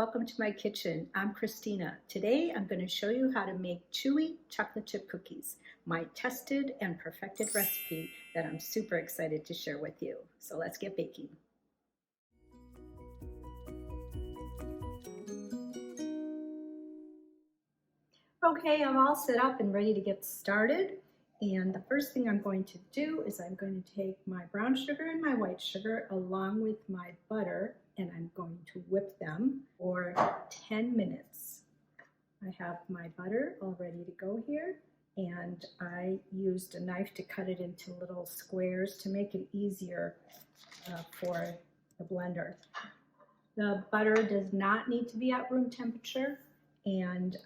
welcome to my kitchen. I'm Christina. Today I'm going to show you how to make chewy chocolate chip cookies, my tested and perfected recipe that I'm super excited to share with you. So let's get baking. Okay, I'm all set up and ready to get started. And the first thing I'm going to do is I'm going to take my brown sugar and my white sugar along with my butter, and I'm going to whip them for 10 minutes. I have my butter all ready to go here, and I used a knife to cut it into little squares to make it easier for the blender. The butter does not need to be at room temperature, and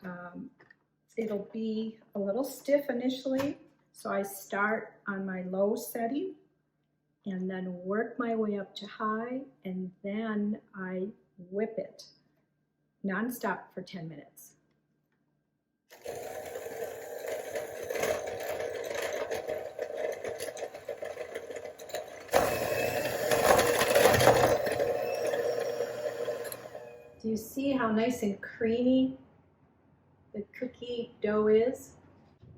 it'll be a little stiff initially. So I start on my low setting and then work my way up to high, and then I whip it nonstop for 10 minutes. Do you see how nice and creamy the cookie dough is?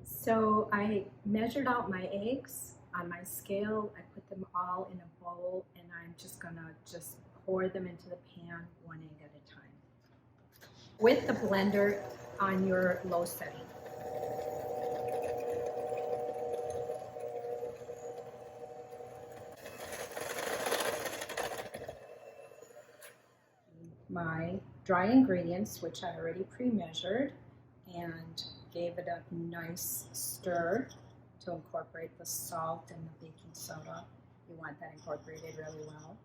So I measured out my eggs on my scale. I put them all in a bowl, and I'm just gonna pour them into the pan one egg at a time with the blender on your low setting. My dry ingredients, which I already pre-measured, and gave it a nice stir to incorporate the salt and the baking soda. You want that incorporated really well.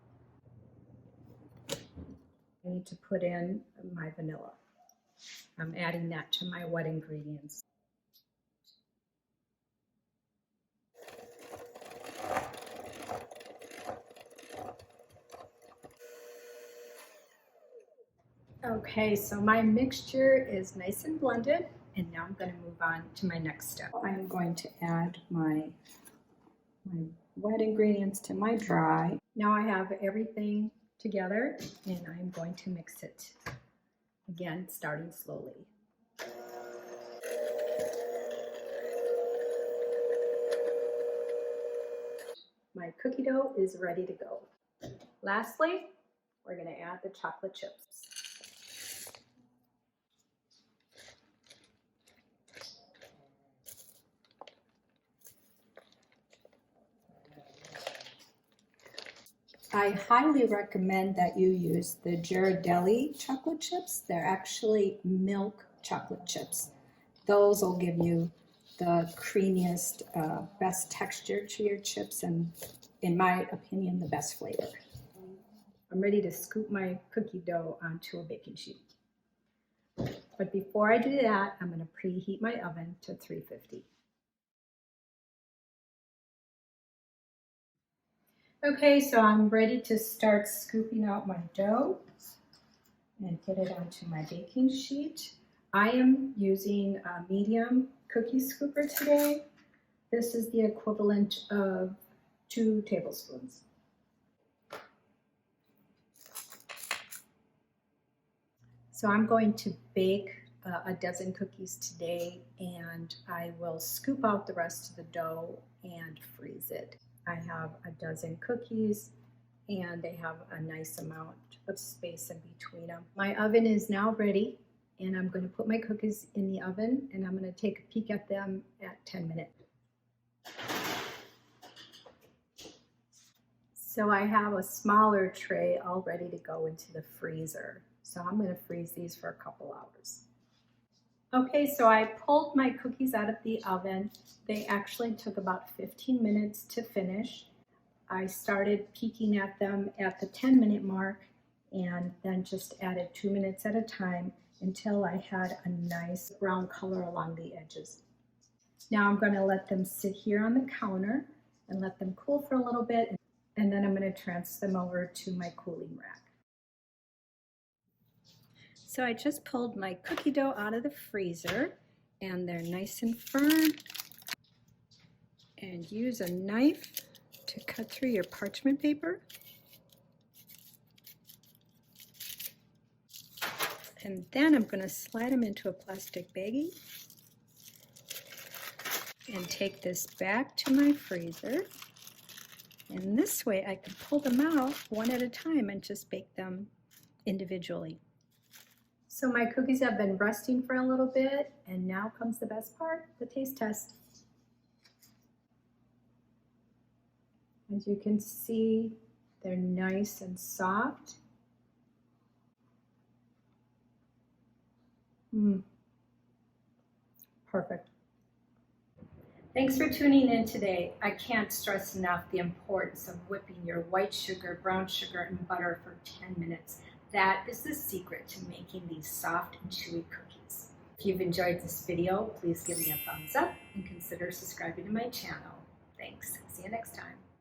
I need to put in my vanilla. I'm adding that to my wet ingredients. Okay, so my mixture is nice and blended, and now I'm going to move on to my next step. I'm going to add my wet ingredients to my dry. Now I have everything together, and I'm going to mix it. Again, starting slowly. My cookie dough is ready to go. Lastly, we're going to add the chocolate chips. I highly recommend that you use the JUNADAEL chocolate chips. They're actually milk chocolate chips. Those will give you the creamiest, best texture to your chips, and in my opinion, the best flavor. I'm ready to scoop my cookie dough onto a baking sheet. But before I do that, I'm going to preheat my oven to 350. Okay, so I'm ready to start scooping out my dough and get it onto my baking sheet. I am using a medium cookie scooper today. This is the equivalent of 2 tablespoons. So I'm going to bake a dozen cookies today, and I will scoop out the rest of the dough and freeze it. I have a dozen cookies, and they have a nice amount of space in between them. My oven is now ready, and I'm going to put my cookies in the oven, and I'm going to take a peek at them at 10 minutes. So I have a smaller tray all ready to go into the freezer. So I'm going to freeze these for a couple hours. Okay, so I pulled my cookies out of the oven. They actually took about 15 minutes to finish. I started peeking at them at the 10-minute mark, and then just added 2 minutes at a time until I had a nice brown color along the edges. Now I'm going to let them sit here on the counter and let them cool for a little bit, and then I'm going to transfer them over to my cooling rack. So I just pulled my cookie dough out of the freezer, and they're nice and firm. And use a knife to cut through your parchment paper. And then I'm going to slide them into a plastic baggie and take this back to my freezer. And this way I can pull them out one at a time and just bake them individually. So my cookies have been resting for a little bit, and now comes the best part, the taste test. As you can see, they're nice and soft. Perfect. Thanks for tuning in today. I can't stress enough the importance of whipping your white sugar, brown sugar, and butter for 10 minutes. That is the secret to making these soft and chewy cookies. If you've enjoyed this video, please give me a thumbs up and consider subscribing to my channel. Thanks. See you next time.